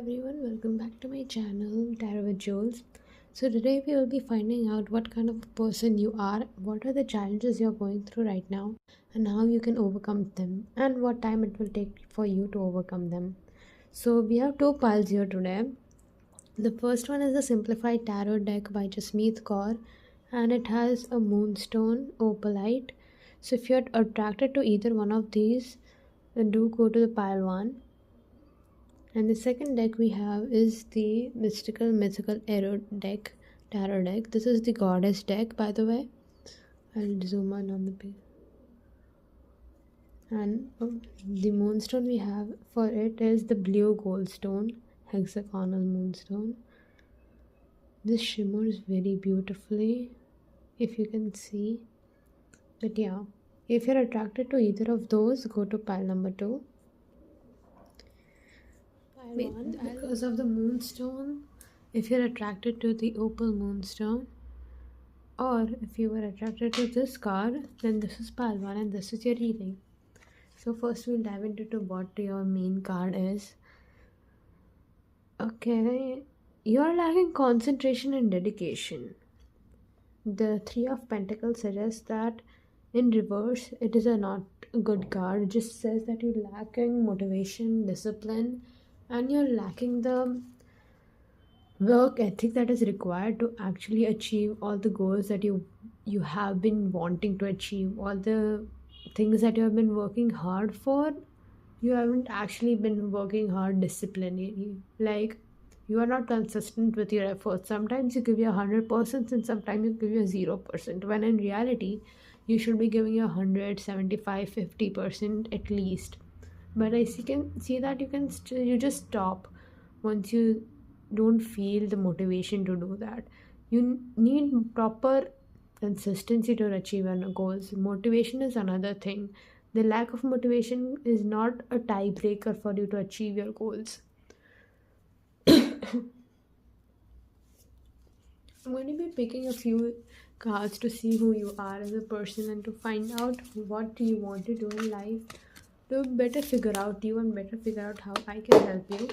everyone, welcome back to my channel Tarot with Jules. So today we will be finding out what kind of person you are, what are the challenges you're going through right now, and how you can overcome them, and what time it will take for you to overcome them. So we have two piles here today. The first one is the Simplified Tarot deck by Jasmeet Kaur, and it has a moonstone opalite. So if you're attracted to either one of these, then do go to the pile 1. And the second deck we have is the Mythical Tarot deck. This is the Goddess deck, by the way. I'll zoom in on the page. And the moonstone we have for it is the blue goldstone, hexagonal moonstone. This shimmers very beautifully, if you can see. But yeah, if you're attracted to either of those, go to pile number 2. Because of the moonstone, if you're attracted to the opal moonstone, or if you were attracted to this card, then this is pile 1 and this is your reading. So first we'll dive into what your main card is. Okay, you're lacking concentration and dedication. The 3 of Pentacles suggests that in reverse it is a not a good card. It just says that you're lacking motivation, discipline, and you're lacking the work ethic that is required to actually achieve all the goals that you have been wanting to achieve, all the things that you have been working hard for. You haven't actually been working hard disciplinedly. Like, you are not consistent with your efforts. Sometimes you give your 100% and sometimes you give your 0%, when in reality you should be giving your 100, 75, 50% at least. But I can see that you just stop once you don't feel the motivation to do that. You need proper consistency to achieve your goals. Motivation is another thing. The lack of motivation is not a tiebreaker for you to achieve your goals. I'm going to be picking a few cards to see who you are as a person and to find out what you want to do in life, to better figure out you and better figure out how I can help you.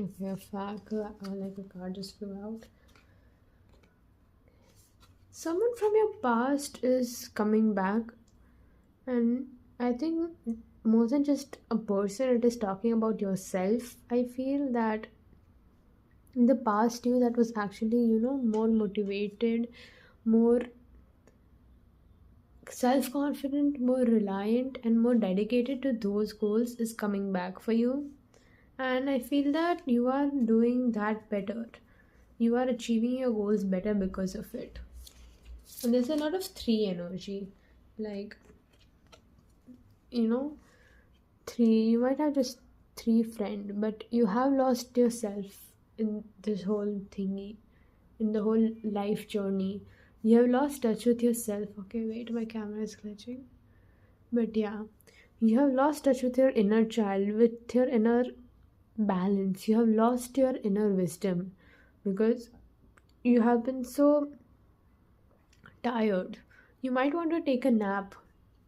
Okay, a fact, like a card just flew out. Someone from your past is coming back, and I think more than just a person, it is talking about yourself. I feel that in the past you that was actually, more motivated, more self-confident, more reliant, and more dedicated to those goals is coming back for you. And I feel that you are doing that better. You are achieving your goals better because of it. And there's a lot of 3 energy. Like, 3, you might have just 3 friends, but you have lost yourself in this whole thingy, in the whole life journey. You have lost touch with yourself. Okay, wait, my camera is glitching. But yeah, you have lost touch with your inner child, with your inner balance. You have lost your inner wisdom because you have been so tired. You might want to take a nap.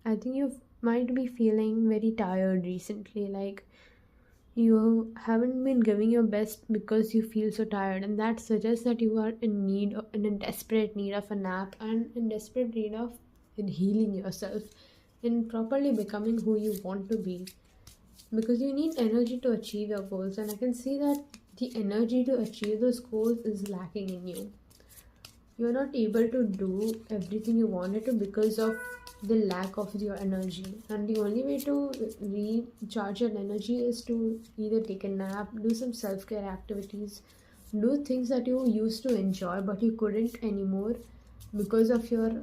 I think you might be feeling very tired recently, like you haven't been giving your best because you feel so tired, and that suggests that you are in desperate need of a nap, and in desperate need of healing yourself, in properly becoming who you want to be, because you need energy to achieve your goals. And I can see that the energy to achieve those goals is lacking in you. You're not able to do everything you wanted to because of the lack of your energy. And the only way to recharge your energy is to either take a nap, do some self-care activities, do things that you used to enjoy but you couldn't anymore because of your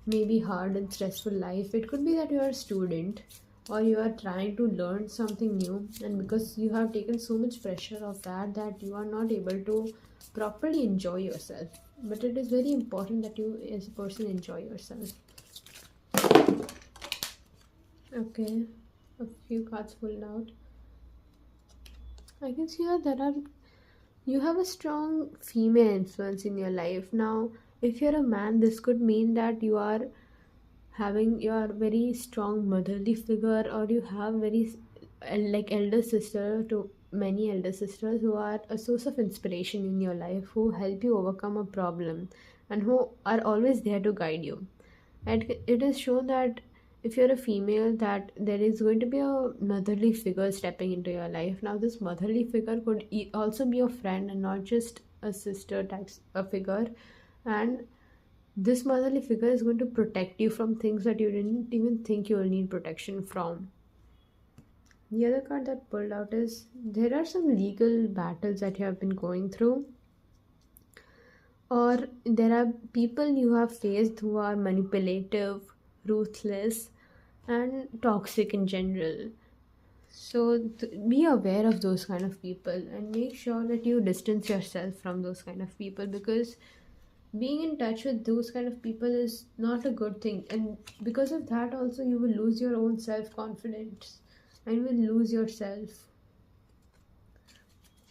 maybe hard and stressful life. It could be that you are a student or you are trying to learn something new, and because you have taken so much pressure of that you are not able to properly enjoy yourself. But it is very important that you as a person enjoy yourself. Okay, a few cards pulled out. I can see that you have a strong female influence in your life. Now, if you're a man, this could mean that you are having your very strong motherly figure, or you have very like elder sister to many elder sisters who are a source of inspiration in your life, who help you overcome a problem, and who are always there to guide you. And it is shown that if you're a female, that there is going to be a motherly figure stepping into your life. Now, this motherly figure could also be a friend and not just a sister type a figure. And this motherly figure is going to protect you from things that you didn't even think you will need protection from. The other card that pulled out is there are some legal battles that you have been going through, or there are people you have faced who are manipulative, ruthless, and toxic in general. So be aware of those kind of people and make sure that you distance yourself from those kind of people, because being in touch with those kind of people is not a good thing, and because of that also you will lose your own self confidence and will lose yourself.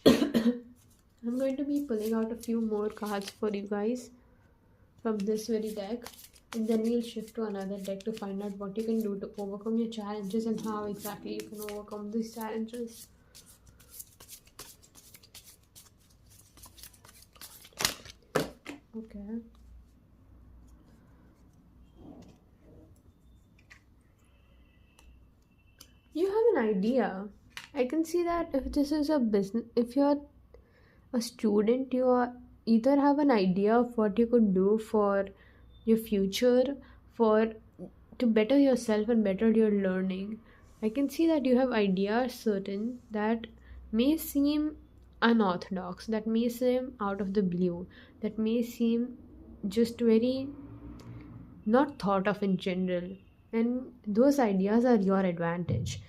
I'm going to be pulling out a few more cards for you guys from this very deck, and then we'll shift to another deck to find out what you can do to overcome your challenges and how exactly you can overcome these challenges. Okay. You have an idea. I can see that if this is a business, if you're a student, you are either have an idea of what you could do for your future, for to better yourself and better your learning. I can see that you have ideas certain that may seem unorthodox, that may seem out of the blue, that may seem just very not thought of in general, and those ideas are your advantage,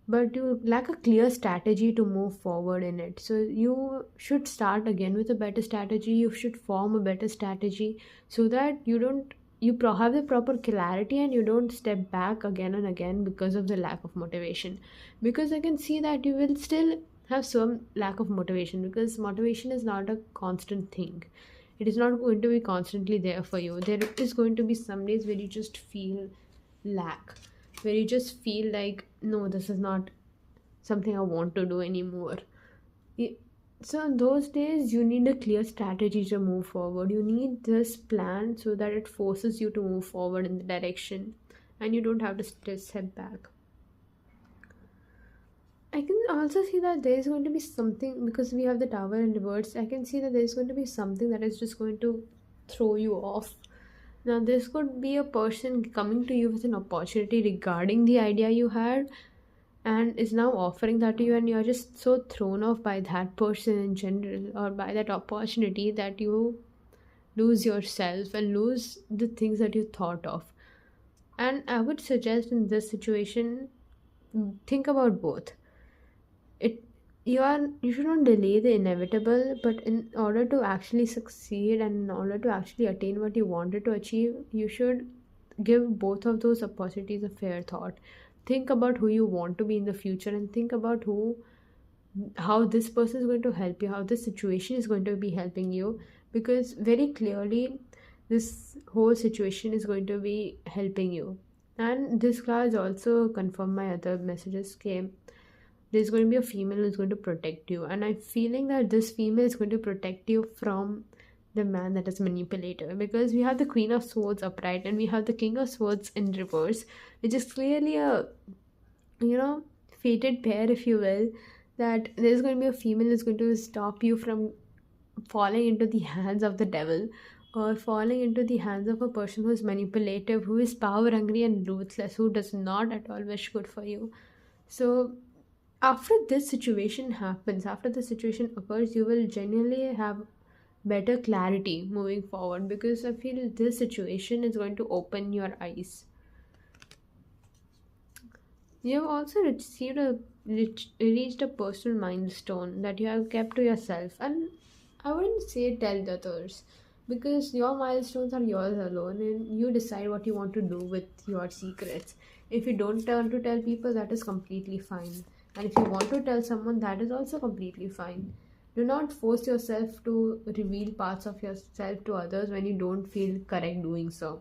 but you lack a clear strategy to move forward in it. So you should start again with a better strategy. You should form a better strategy so that you don't have the proper clarity and you don't step back again and again because of the lack of motivation. Because I can see that you will still have some lack of motivation, because motivation is not a constant thing. It is not going to be constantly there for you. There is going to be some days where you just feel lack, where you just feel like, no, this is not something I want to do anymore. So in those days you need a clear strategy to move forward. You need this plan so that it forces you to move forward in the direction and you don't have to step back. I can also see that there is going to be something, because we have the tower in reverse. I can see that there is going to be something that is just going to throw you off. Now, this could be a person coming to you with an opportunity regarding the idea you had and is now offering that to you, and you're just so thrown off by that person in general or by that opportunity that you lose yourself and lose the things that you thought of. And I would suggest in this situation, think about both. It you shouldn't delay the inevitable, but in order to actually succeed and in order to actually attain what you wanted to achieve, you should give both of those opportunities a fair thought. Think about who you want to be in the future and think about how this person is going to help you, how this situation is going to be helping you, because very clearly this whole situation is going to be helping you. And this class also confirmed my other messages came. There's going to be a female who's going to protect you, and I'm feeling that this female is going to protect you from the man that is manipulative, because we have the Queen of Swords upright and we have the King of Swords in reverse, which is clearly a fated pair, if you will, that there's going to be a female who's going to stop you from falling into the hands of the devil or falling into the hands of a person who is manipulative, who is power hungry and ruthless, who does not at all wish good for you. So after this situation happens, after the situation occurs, you will genuinely have better clarity moving forward, because I feel this situation is going to open your eyes. You have also reached a personal milestone that you have kept to yourself, and I wouldn't say tell the others, because your milestones are yours alone and you decide what you want to do with your secrets. If you don't turn to tell people, that is completely fine. And if you want to tell someone, that is also completely fine. Do not force yourself to reveal parts of yourself to others when you don't feel correct doing so.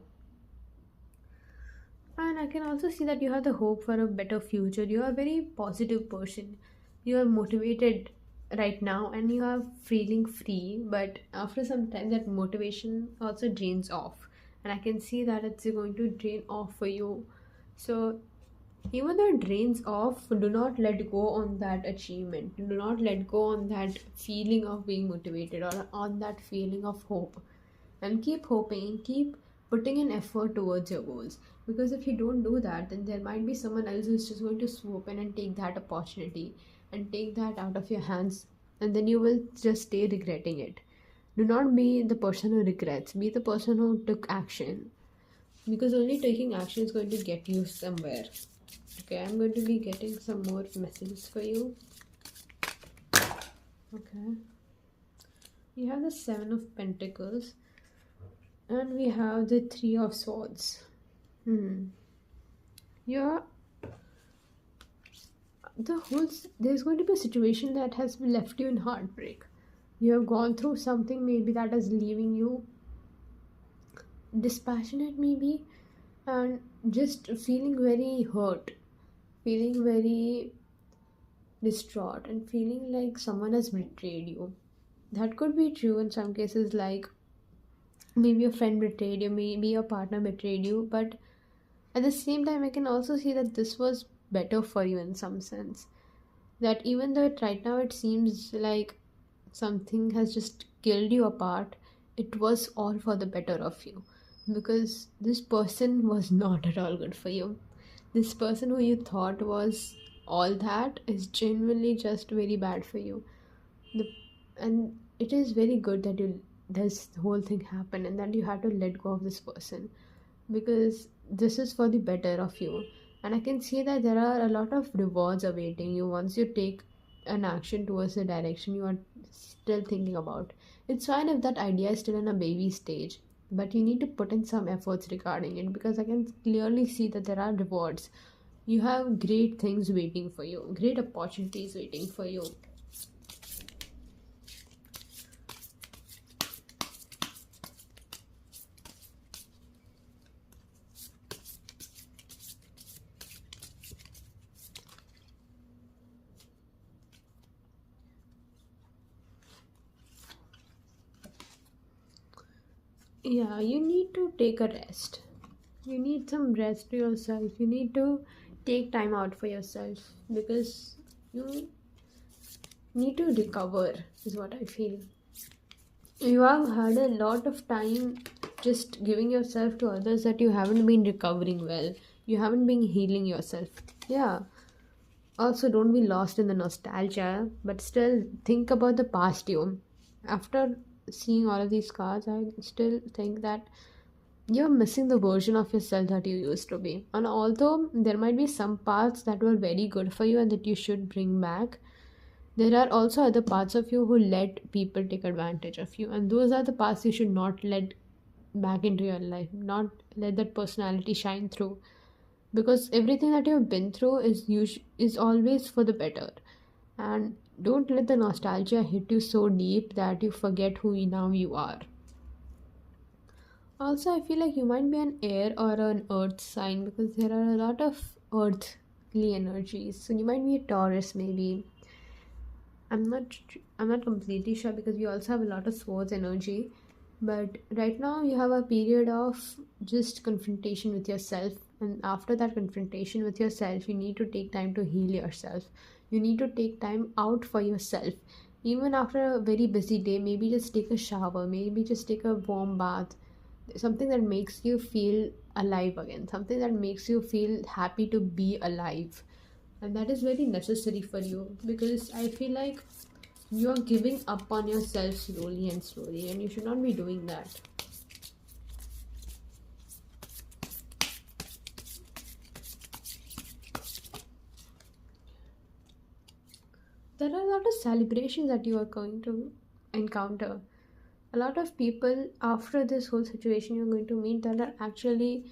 And I can also see that you have the hope for a better future. You are a very positive person. you are motivated right now and you are feeling free, but after some time that motivation also drains off, and I can see that it's going to drain off for you. So even though it drains off, do not let go on that achievement, do not let go on that feeling of being motivated or on that feeling of hope, and keep hoping, keep putting an effort towards your goals. Because if you don't do that, then there might be someone else who's just going to swoop in and take that opportunity and take that out of your hands, and then you will just stay regretting it. Do not be the person who regrets, be the person who took action, because only taking action is going to get you somewhere. Okay, I'm going to be getting some more messages for you. Okay, you have the Seven of Pentacles and we have the Three of Swords. Yeah, there's going to be a situation that has left you in heartbreak. You have gone through something maybe that is leaving you dispassionate maybe, and just feeling very hurt, feeling very distraught, and feeling like someone has betrayed you. That could be true in some cases, like maybe a friend betrayed you, maybe your partner betrayed you, but at the same time I can also see that this was better for you in some sense. That even though right now it seems like something has just killed you apart, it was all for the better of you, because this person was not at all good for you. This person who you thought was all that is genuinely just very bad for you. And it is very good that you this whole thing happened and that you had to let go of this person, because this is for the better of you. And I can see that there are a lot of rewards awaiting you once you take an action towards the direction you are still thinking about. It's fine if that idea is still in a baby stage, but you need to put in some efforts regarding it, because I can clearly see that there are rewards. You have great things waiting for you, great opportunities waiting for you. Yeah, you need to take a rest. You need some rest to yourself. You need to take time out for yourself, because you need to recover, is what I feel. You have had a lot of time just giving yourself to others that you haven't been recovering well. You haven't been healing yourself. Yeah. Also, don't be lost in the nostalgia, but still think about the past you. After seeing all of these cards, I still think that you're missing the version of yourself that you used to be. And although there might be some parts that were very good for you and that you should bring back, there are also other parts of you who let people take advantage of you. And those are the parts you should not let back into your life, not let that personality shine through. Because everything that you've been through is always for the better. And don't let the nostalgia hit you so deep that you forget who you are. Also, I feel like you might be an air or an earth sign, because there are a lot of earthly energies. So you might be a Taurus maybe. I'm not completely sure, because we also have a lot of swords energy. But right now you have a period of just confrontation with yourself, and after that confrontation with yourself, you need to take time to heal yourself. You need to take time out for yourself. Even after a very busy day, maybe just take a shower, maybe just take a warm bath, something that makes you feel alive again, something that makes you feel happy to be alive. And that is very necessary for you, because I feel like you are giving up on yourself slowly and slowly, and you should not be doing that. There are a lot of celebrations that you are going to encounter. A lot of people after this whole situation you're going to meet that are actually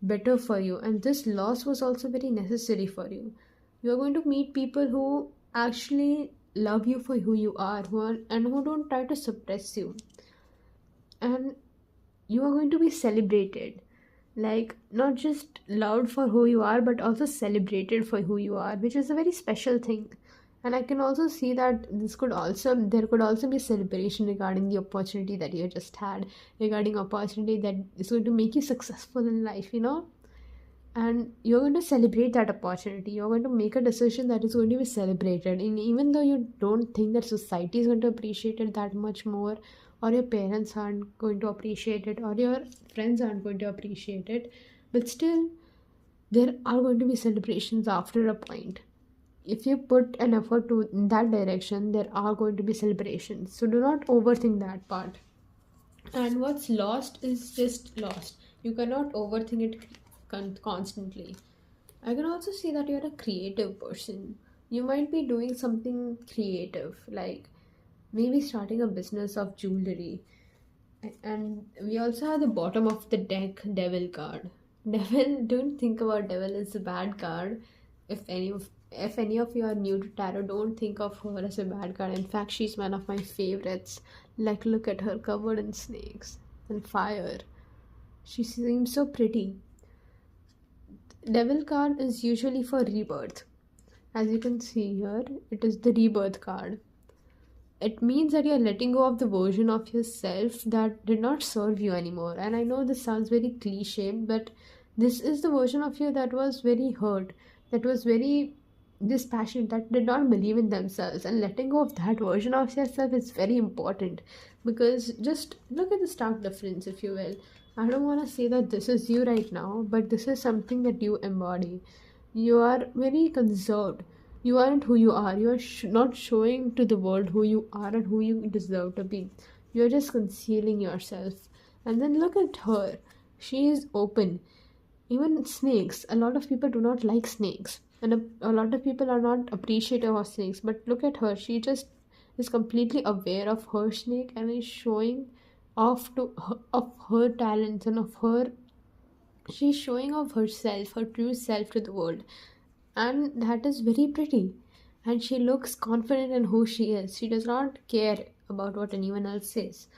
better for you, and this loss was also very necessary for you. You're going to meet people who actually love you for who you are, and who don't try to suppress you. And you are going to be celebrated, like not just loved for who you are but also celebrated for who you are, which is a very special thing. And I can also see that there could also be celebration regarding the opportunity that you just had, regarding opportunity that is going to make you successful in life, and you're going to celebrate that opportunity. You're going to make a decision that is going to be celebrated, and even though you don't think that society is going to appreciate it that much more, or your parents aren't going to appreciate it, or your friends aren't going to appreciate it, but still there are going to be celebrations after a point. If you put an effort to in that direction, there are going to be celebrations, so do not overthink that part. And what's lost is just lost. You cannot overthink it constantly. I can also see that you're a creative person. You might be doing something creative, like maybe starting a business of jewelry. And we also have the bottom of the deck devil card. Devil, don't think about devil as a bad card. If any of you are new to tarot, don't think of her as a bad card. In fact, she's one of my favorites. Like, look at her covered in snakes and fire. She seems so pretty. Devil card is usually for rebirth. As you can see here, it is the rebirth card. It means that you're letting go of the version of yourself that did not serve you anymore. And I know this sounds very cliche, but this is the version of you that was very hurt, that was very dispassionate, that did not believe in themselves. And letting go of that version of yourself is very important, because just look at the stark difference, if you will. I don't want to say that this is you right now, but this is something that you embody. You are very conserved. You aren't who you are. You are not showing to the world who you are and who you deserve to be. You're just concealing yourself. And then look at her. She is open. Even snakes. A lot of people do not like snakes. And a lot of people are not appreciative of snakes. But look at her. She just is completely aware of her snake and is showing off of her talents and of her. She's showing off herself, her true self to the world, and that is very pretty. And she looks confident in who she is. She does not care about what anyone else says,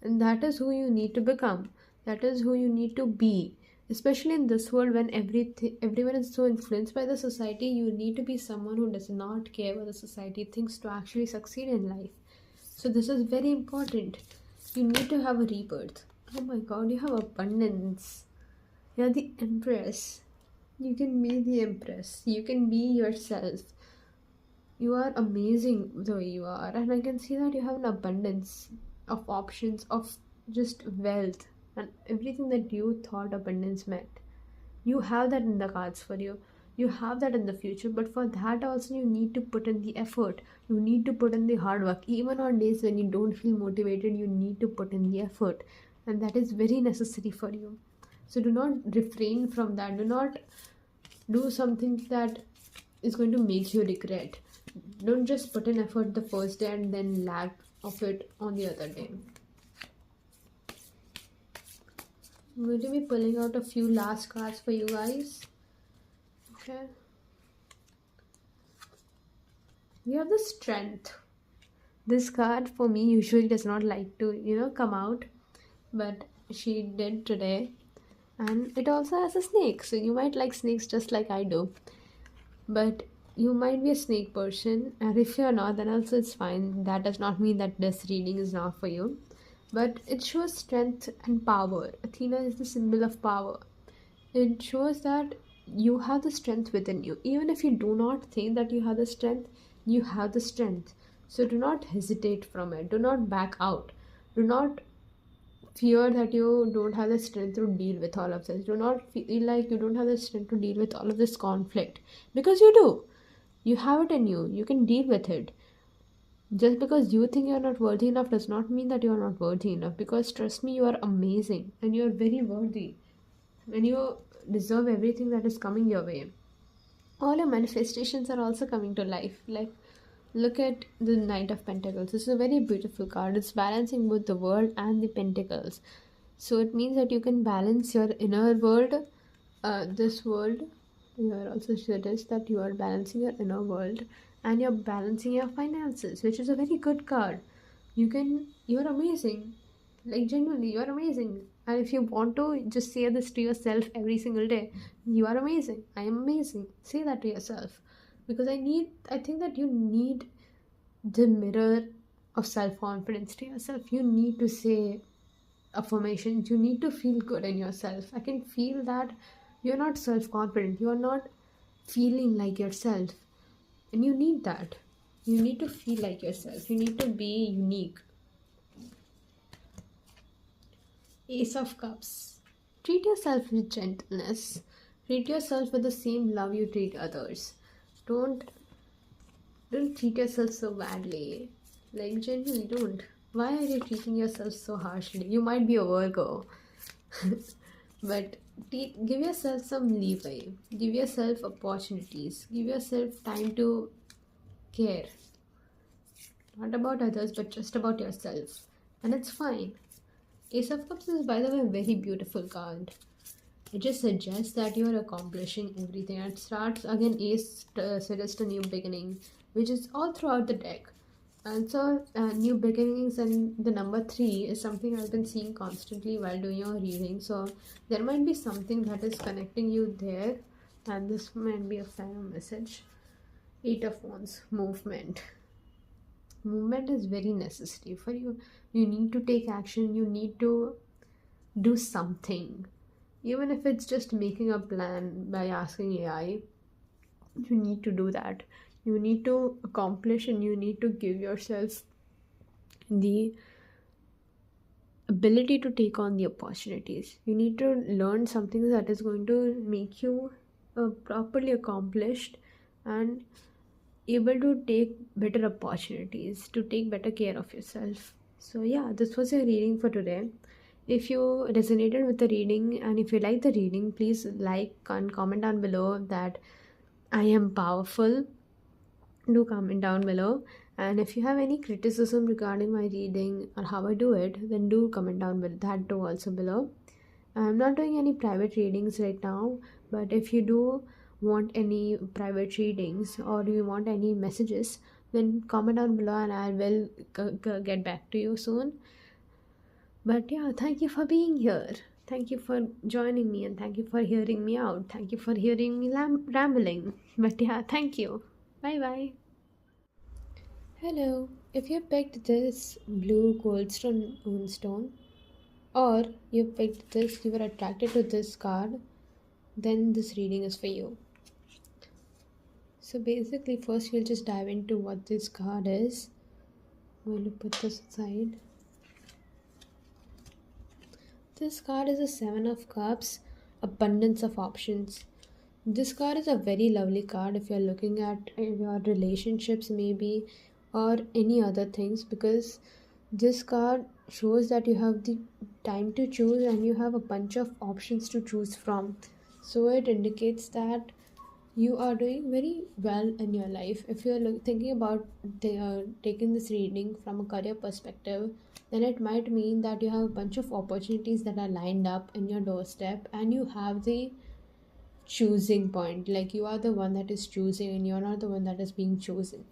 and that is who you need to become. That is who you need to be, especially in this world when everyone is so influenced by the society. You need to be someone who does not care what the society thinks to actually succeed in life. So this is very important. You need to have a rebirth. Oh my god, you have abundance. You're the empress. You can be the empress. You can be yourself. You are amazing the way you are. And I can see that you have an abundance of options, of just wealth, and everything that you thought abundance meant. You have that in the cards for you. You have that in the future. But for that also, you need to put in the effort. You need to put in the hard work. Even on days when you don't feel motivated, you need to put in the effort. And that is very necessary for you. So do not refrain from that. Do not do something that is going to make you regret. Don't just put in effort the first day and then lag of it on the other day. I'm going to be pulling out a few last cards for you guys. Okay. We have the strength. This card for me usually does not like to, come out, but she did today. And it also has a snake, so you might like snakes just like I do. But you might be a snake person, and if you're not, then also it's fine. That does not mean that this reading is not for you. But it shows strength and power. Athena is the symbol of power. It shows that you have the strength within you. Even if you do not think that you have the strength, you have the strength. So do not hesitate from it. Do not back out. Do not fear that you don't have the strength to deal with all of this. Do not feel like you don't have the strength to deal with all of this conflict, because you do. You have it in you. You can deal with it. Just because you think you're not worthy enough does not mean that you're not worthy enough, because trust me, you are amazing and you're very worthy and you deserve everything that is coming your way. All your manifestations are also coming to life. Like, look at the Knight of Pentacles. This is a very beautiful card. It's balancing both the world and the pentacles. So it means that you can balance your inner world, this world. Here also suggests that you are balancing your inner world and you're balancing your finances, which is a very good card. You're amazing. Like, genuinely, you're amazing. And if you want to just say this to yourself every single day, you are amazing. I am amazing. Say that to yourself. because I think that you need the mirror of self-confidence to yourself. You need to say affirmations, you need to feel good in yourself. I can feel that you're not self-confident, you are not feeling like yourself, and you need that. You need to feel like yourself, you need to be unique. Ace of Cups. Treat yourself with gentleness. Treat yourself with the same love you treat others. Don't don't treat yourself so badly. Like, genuinely don't. Why are you treating yourself so harshly? You might be a Virgo, but give yourself some leeway. Give yourself opportunities. Give yourself time to care. Not about others, but just about yourself. And it's fine. Ace of Cups is, by the way, a very beautiful card. It just suggests that you are accomplishing everything. It starts again. Ace suggests a new beginning, which is all throughout the deck. And so, new beginnings and the number 3 is something I've been seeing constantly while doing your reading. So, there might be something that is connecting you there, and this might be a fair message. 8 of Wands, movement. Movement is very necessary for you. You need to take action, you need to do something. Even if it's just making a plan by asking AI, you need to do that. You need to accomplish, and you need to give yourself the ability to take on the opportunities. You need to learn something that is going to make you properly accomplished and able to take better opportunities, to take better care of yourself. So yeah, this was your reading for today. If you resonated with the reading and if you like the reading, please like and comment down below that I am powerful. Do comment down below. And if you have any criticism regarding my reading or how I do it, then do comment down below that too also below. I'm not doing any private readings right now, but if you do want any private readings or you want any messages, then comment down below and I will get back to you soon. But yeah, thank you for being here. Thank you for joining me, and thank you for hearing me out. Thank you for hearing me rambling. But yeah, thank you. Bye bye. Hello. If you picked this blue goldstone moonstone, or you picked this, you were attracted to this card, then this reading is for you. So basically, first we'll just dive into what this card is. I'm going to put this aside. This card is a 7 of Cups, abundance of options. This card is a very lovely card if you're looking at your relationships maybe or any other things, because this card shows that you have the time to choose and you have a bunch of options to choose from. So it indicates that you are doing very well in your life. If you're thinking about taking this reading from a career perspective, then it might mean that you have a bunch of opportunities that are lined up in your doorstep and you have the choosing point. Like, you are the one that is choosing and you're not the one that is being chosen.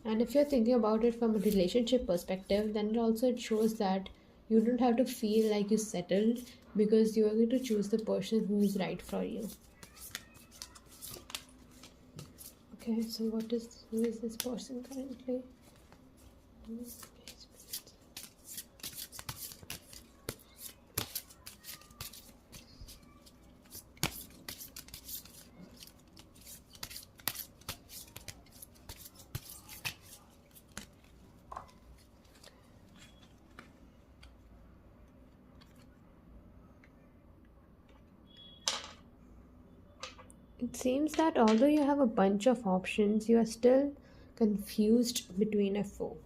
And if you're thinking about it from a relationship perspective, then it shows that you don't have to feel like you settled, because you are going to choose the person who is right for you. Okay, so who is this person currently? It seems that although you have a bunch of options, you are still confused between a four,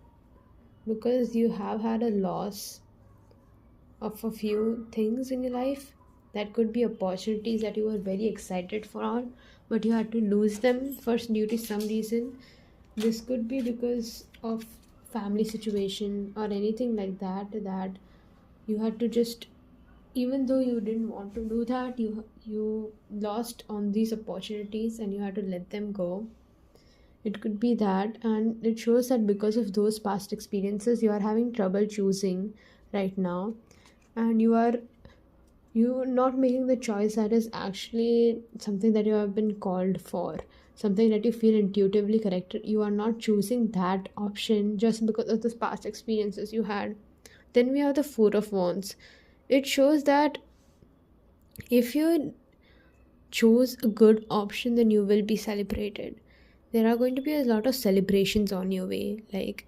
because you have had a loss of a few things in your life. That could be opportunities that you were very excited for, but you had to lose them first due to some reason. This could be because of family situation or anything like that, that you had to just, even though you didn't want to do that, you lost on these opportunities and you had to let them go. It could be that, and it shows that because of those past experiences, you are having trouble choosing right now, and you're not making the choice that is actually something that you have been called for. something that you feel intuitively correct, you are not choosing that option just because of the past experiences you had. Then we have the Four of Wands. It shows that if you choose a good option, then you will be celebrated. There are going to be a lot of celebrations on your way. Like,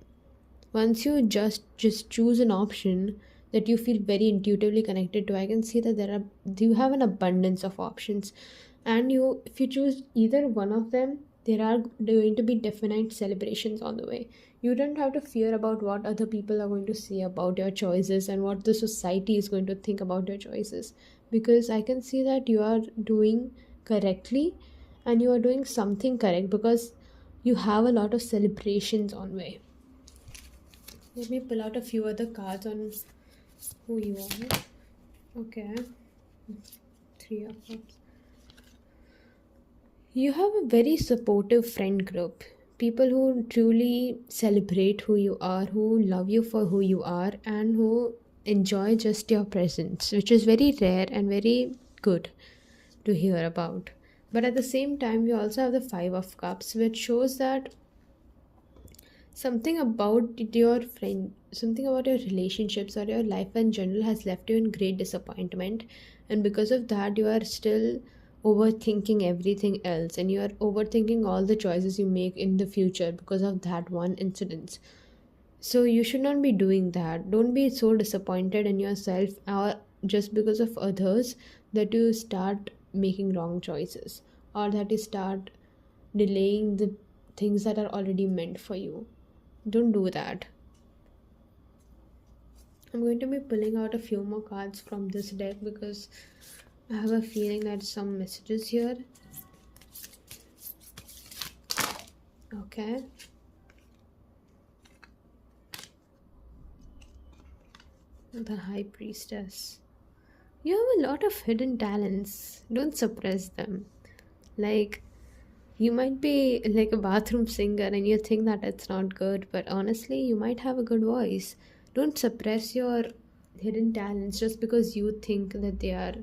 once you just choose an option that you feel very intuitively connected to, I can see that you have an abundance of options, and you, if you choose either one of them, there are going to be definite celebrations on the way. You don't have to fear about what other people are going to say about your choices and what the society is going to think about your choices, because I can see that you are doing correctly, and you are doing something correct because you have a lot of celebrations on way. Let me pull out a few other cards on who you are. Okay. Three of Cups. You have a very supportive friend group. People who truly celebrate who you are, who love you for who you are, and who enjoy just your presence, which is very rare and very good to hear about. But at the same time, you also have the Five of Cups, which shows that something about your friend, something about your relationships or your life in general has left you in great disappointment, and because of that you are still overthinking everything else, and you are overthinking all the choices you make in the future because of that one incident. So you should not be doing that. Don't be so disappointed in yourself or just because of others that you start making wrong choices, or that you start delaying the things that are already meant for you. Don't do that. I'm going to be pulling out a few more cards from this deck because I have a feeling that some messages here. Okay. The High Priestess. You have a lot of hidden talents. Don't suppress them. Like, you might be like a bathroom singer and you think that it's not good, but honestly, you might have a good voice. Don't suppress your hidden talents just because you think that they are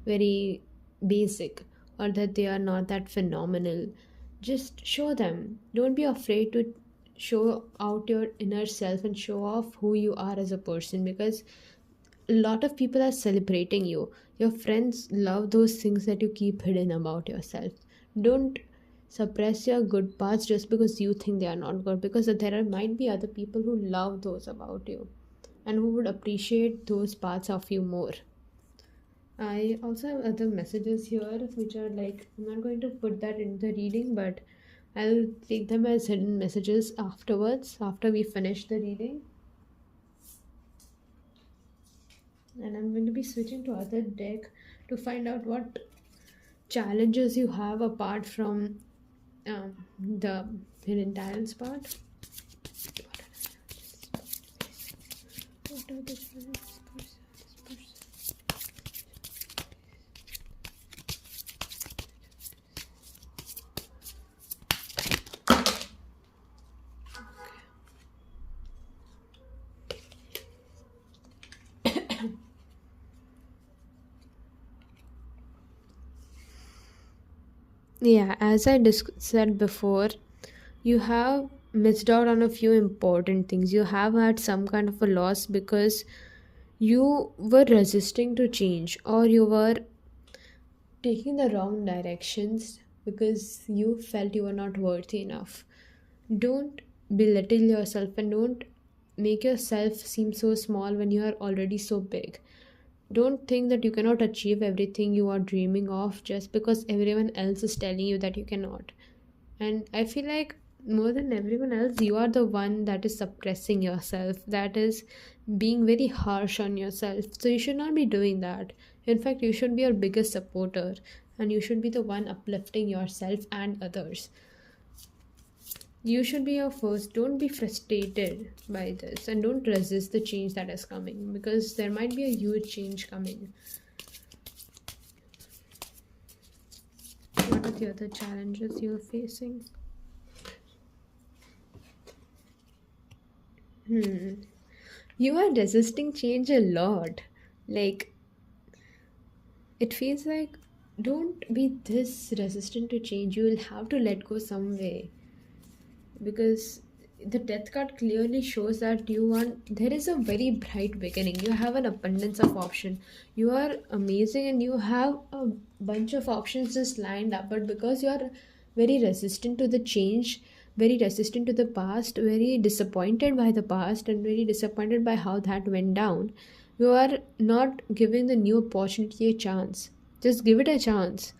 very basic or that they are not that phenomenal. Just show them. Don't be afraid to show out your inner self and show off who you are as a person, because a lot of people are celebrating you. Your friends love those things that you keep hidden about yourself. Don't suppress your good parts just because you think they are not good, because might be other people who love those about you and who would appreciate those parts of you more. I also have other messages here which are like, I'm not going to put that in the reading, but I'll take them as hidden messages afterwards, after we finish the reading. And I'm going to be switching to other deck to find out what challenges you have apart from the hidden talents part. What are the challenges? Yeah, as I said before, you have missed out on a few important things. You have had some kind of a loss because you were resisting to change, or you were taking the wrong directions because you felt you were not worthy enough. Don't belittle yourself and don't make yourself seem so small when you are already so big. Don't think that you cannot achieve everything you are dreaming of just because everyone else is telling you that you cannot. And I feel like more than everyone else, you are the one that is suppressing yourself, that is being very harsh on yourself. So you should not be doing that. In fact, you should be your biggest supporter, and you should be the one uplifting yourself and others. You should be your first. Don't be frustrated by this, and don't resist the change that is coming, because there might be a huge change coming. What are the other challenges you're facing? You are resisting change a lot. Like, it feels like don't be this resistant to change. You will have to let go some way, because the death card clearly shows that you want, there is a very bright beginning, you have an abundance of option, you are amazing, and you have a bunch of options just lined up, but because you are very resistant to the change, very resistant to the past, very disappointed by the past, and very disappointed by how that went down, you are not giving the new opportunity a chance. Just give it a chance.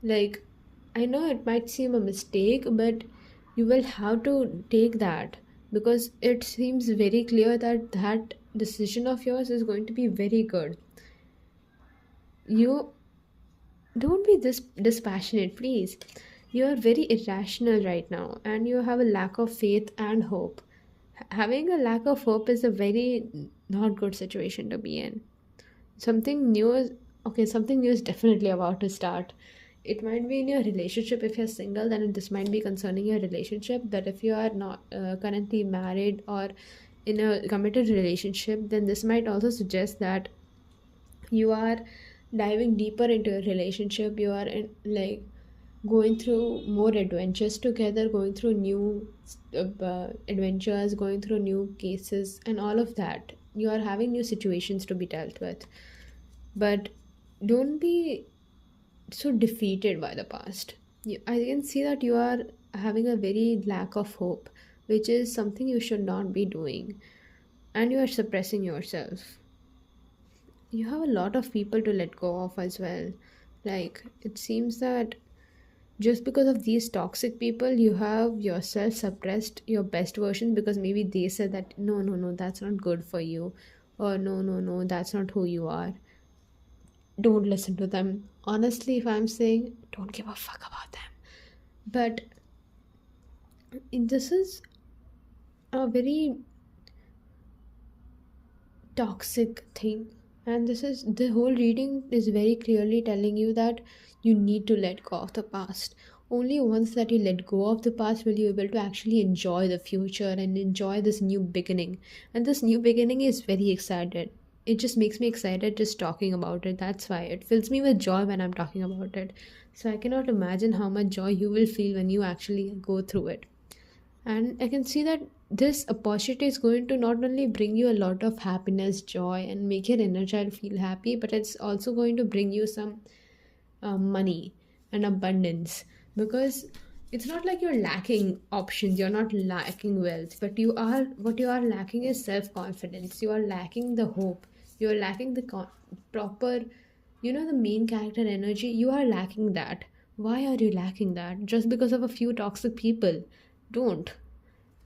Like, I know it might seem a mistake, but you will have to take that, because it seems very clear that that decision of yours is going to be very good. You don't be this dispassionate, please. You are very irrational right now, and you have a lack of faith and hope. Having a lack of hope is a very not good situation to be in. Something new is okay, something new is definitely about to start. It might be in your relationship. If you're single, then this might be concerning your relationship, but if you are not currently married or in a committed relationship, then this might also suggest that you are diving deeper into a relationship. You are in, like, going through more adventures together, going through new adventures, going through new cases and all of that. You are having new situations to be dealt with, but don't be so defeated by the past. I can see that you are having a very lack of hope, which is something you should not be doing, and you are suppressing yourself. You have a lot of people to let go of as well. Like, it seems that just because of these toxic people, you have yourself suppressed your best version, because maybe they said that no, no, no, that's not good for you, or no, no, no, that's not who you are. Don't listen to them. Honestly, if I'm saying, don't give a fuck about them. But this is a very toxic thing, and this is the whole reading is very clearly telling you that you need to let go of the past. Only once that you let go of the past will you be able to actually enjoy the future and enjoy this new beginning. And this new beginning is very excited. It just makes me excited just talking about it. That's why it fills me with joy when I'm talking about it. So I cannot imagine how much joy you will feel when you actually go through it. And I can see that this opportunity is going to not only bring you a lot of happiness, joy, and make your inner child feel happy, but it's also going to bring you some money and abundance, because it's not like you're lacking options, you're not lacking wealth, but you are, what you are lacking is self-confidence, you are lacking the hope, you are lacking the proper, the main character energy. You are lacking that. Why are you lacking that? Just because of a few toxic people? Don't,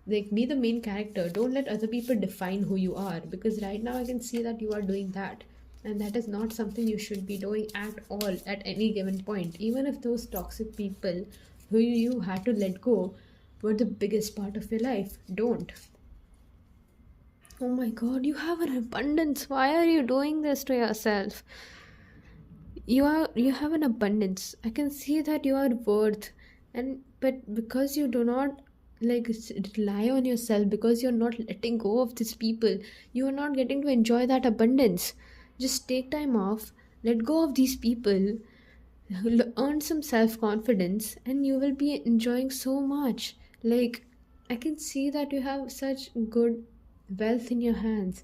like, be the main character. Don't let other people define who you are, because right now I can see that you are doing that, and that is not something you should be doing at all at any given point. Even if those toxic people who you had to let go were the biggest part of your life, don't. Oh my god, you have an abundance. Why are you doing this to yourself? You have an abundance. I can see that you are worth, and but because you do not, like, rely on yourself, because you're not letting go of these people, you are not getting to enjoy that abundance. Just take time off, let go of these people, earn some self-confidence, and you will be enjoying so much. Like, I can see that you have such good wealth in your hands,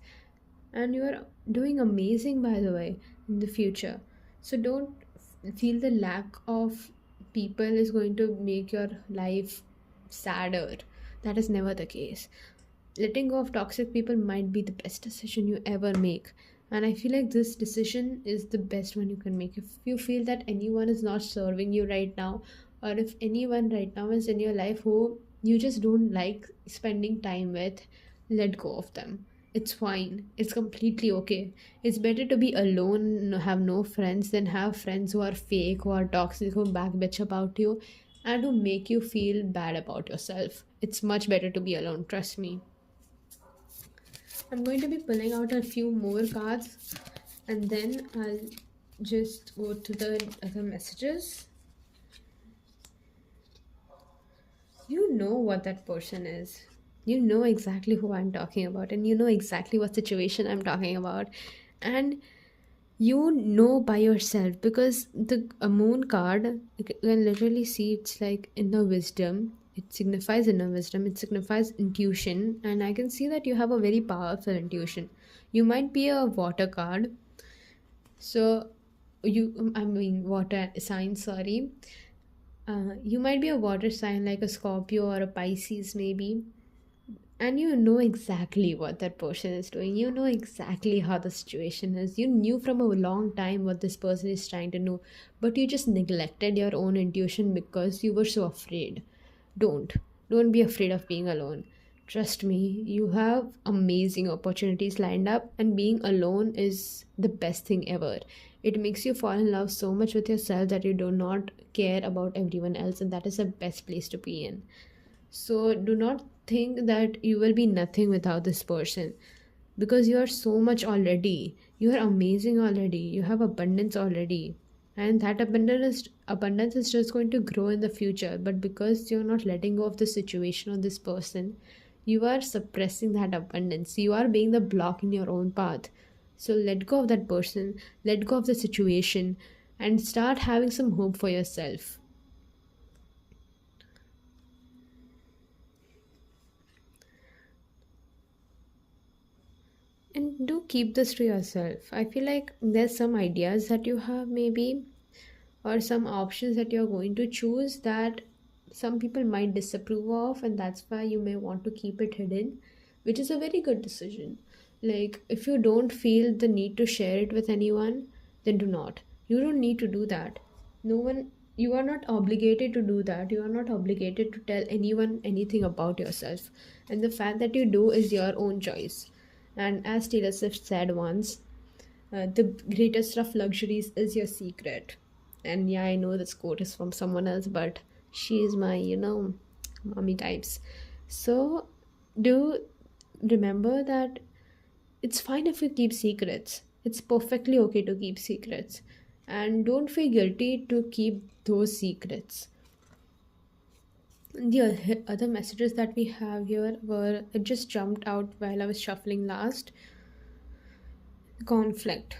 and you are doing amazing, by the way, in the future. So don't feel the lack of people is going to make your life sadder. That is never the case. Letting go of toxic people might be the best decision you ever make, and I feel like this decision is the best one you can make. If you feel that anyone is not serving you right now, or if anyone right now is in your life who you just don't like spending time with, let go of them. It's fine, it's completely okay. It's better to be alone, have no friends, than have friends who are fake, who are toxic, who back bitch about you, and who make you feel bad about yourself. It's much better to be alone, trust me. I'm going to be pulling out a few more cards, and then I'll just go to the other messages. You know what that person is. You know exactly who I'm talking about, and you know exactly what situation I'm talking about. And You know by yourself, because the a moon card, you can literally see it's like inner wisdom. It signifies inner wisdom, it signifies intuition, and I can see that you have a very powerful intuition. You might be a water card, so I mean water sign, sorry. You might be a water sign like a Scorpio or a Pisces, maybe, and you know exactly what that person is doing. You know exactly how the situation is. You knew from a long time what this person is trying to know, but you just neglected your own intuition because you were so afraid. Don't. Don't be afraid of being alone. Trust me, you have amazing opportunities lined up, and being alone is the best thing ever. It makes you fall in love so much with yourself that you do not care about everyone else, and that is the best place to be in. So do not think that you will be nothing without this person, because you are so much already. You are amazing already. You have abundance already. And that abundance is just going to grow in the future. But because you're not letting go of the situation or this person, you are suppressing that abundance. You are being the block in your own path. So let go of that person, let go of the situation, and start having some hope for yourself. And do keep this to yourself. I feel like there's some ideas that you have, maybe, or some options that you're going to choose that some people might disapprove of, and that's why you may want to keep it hidden, which is a very good decision. Like, if you don't feel the need to share it with anyone, then do not. You don't need to do that. No one, you are not obligated to do that. You are not obligated to tell anyone anything about yourself. And the fact that you do is your own choice. And as Taylor Swift said once, the greatest of luxuries is your secret. And yeah, I know this quote is from someone else, but she is my, mommy types. So do remember that it's fine if you keep secrets. It's perfectly okay to keep secrets. And don't feel guilty to keep those secrets. The other messages that we have here were, it just jumped out while I was shuffling last. Conflict.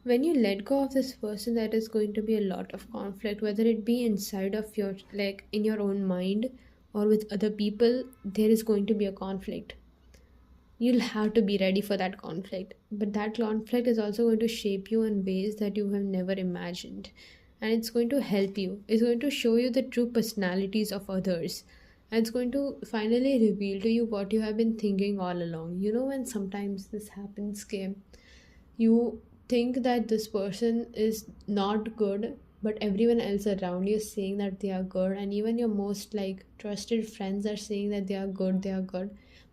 When you let go of this person, there is going to be a lot of conflict, whether it be inside of your, like, in your own mind, or with other people. There is going to be a conflict. You'll have to be ready for that conflict, but that conflict is also going to shape you in ways that you have never imagined, and it's going to help you. It's going to show you the true personalities of others, and it's going to finally reveal to you what you have been thinking all along. You know, when sometimes this happens, Kim, you think that this person is not good, but everyone else around you is saying that they are good, and even your most like trusted friends are saying that they are good,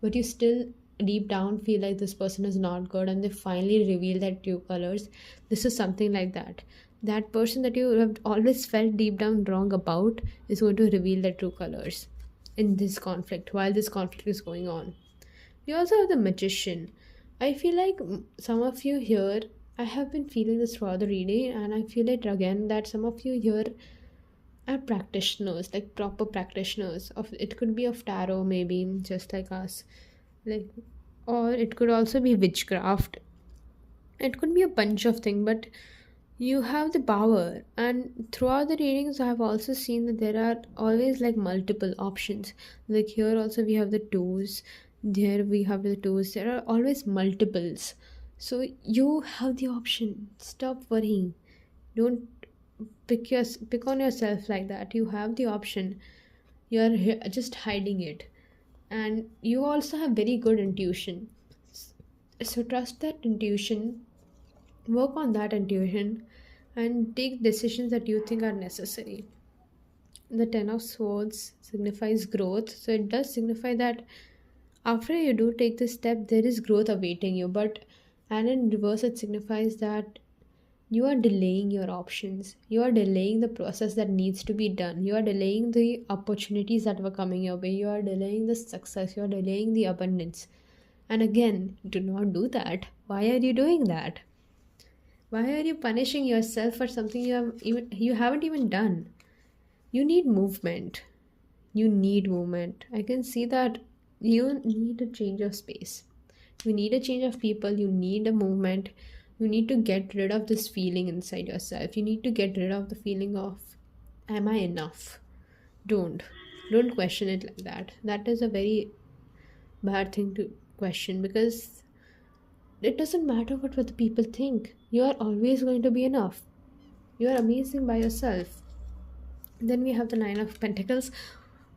but you still deep down feel like this person is not good, and they finally reveal their true colors. This is something like that. That person that you have always felt deep down wrong about is going to reveal their true colors in this conflict, while this conflict is going on. We also have the magician. I feel like some of you here, I have been feeling this throughout the reading, and I feel it again that some of you here are practitioners, like proper practitioners of it. Could be of tarot, maybe, just like us, like, or it could also be witchcraft. It could be a bunch of things, but you have the power. And throughout the readings, I have also seen that there are always like multiple options. Like here also we have the twos, there we have the twos, there are always multiples. So you have the option. Stop worrying. Don't pick on yourself like that. You have the option. You're just hiding it. And you also have very good intuition. So trust that intuition, work on that intuition, and take decisions that you think are necessary. The Ten of Swords signifies growth, so it does signify that after you do take this step, there is growth awaiting you. But and in reverse, it signifies that you are delaying your options. You are delaying the process that needs to be done. You are delaying the opportunities that were coming your way. You are delaying the success. You are delaying the abundance. And again, do not do that. Why are you doing that? Why are you punishing yourself for something you haven't even done? You need movement. You need movement. I can see that you need a change of space. You need a change of people. You need a movement. You need to get rid of this feeling inside yourself. You need to get rid of the feeling of, am I enough? Don't. Don't question it like that. That is a very bad thing to question, because it doesn't matter what other people think. You are always going to be enough. You are amazing by yourself. Then we have the Nine of Pentacles.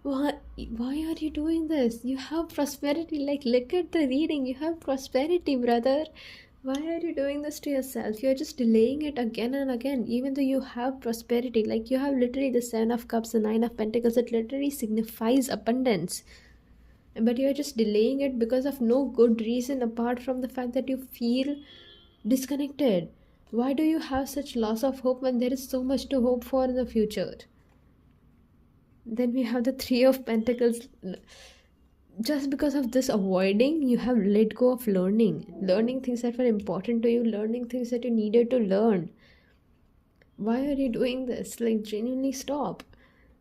Why are you doing this? You have prosperity. Like, look at the reading. You have prosperity, brother. Why are you doing this to yourself? You're just delaying it again and again, even though you have prosperity. Like, you have literally the Seven of Cups, the Nine of Pentacles. It literally signifies abundance. But you're just delaying it because of no good reason apart from the fact that you feel disconnected. Why do you have such loss of hope when there is so much to hope for in the future? Then we have the Three of Pentacles. Just because of this avoiding, you have let go of learning things that were important to you, learning things that you needed to learn. Why are you doing this? Like, genuinely stop.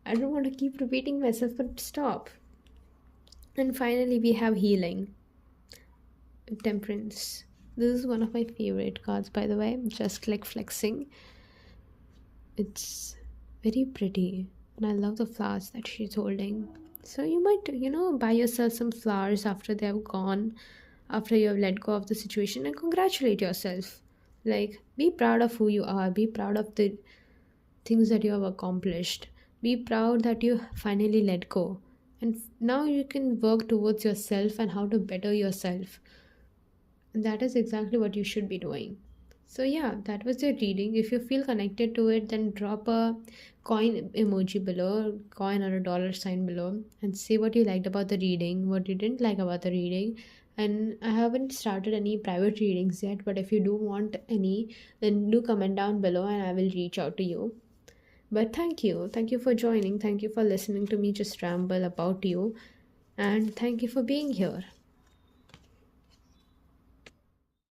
I don't want to keep repeating myself, but stop. And finally, we have healing. Temperance. This is one of my favorite cards, by the way. Just like flexing. It's very pretty, and I love the flowers that she's holding. So you might, buy yourself some flowers after they have gone, after you have let go of the situation, and congratulate yourself. Like, be proud of who you are, be proud of the things that you have accomplished, be proud that you finally let go. And now you can work towards yourself and how to better yourself. And that is exactly what you should be doing. So yeah, that was your reading. If you feel connected to it, then drop a coin emoji below, coin or a dollar sign below, and say what you liked about the reading, what you didn't like about the reading. And I haven't started any private readings yet, but if you do want any, then do comment down below and I will reach out to you. But thank you. Thank you for joining. Thank you for listening to me just ramble about you. And thank you for being here.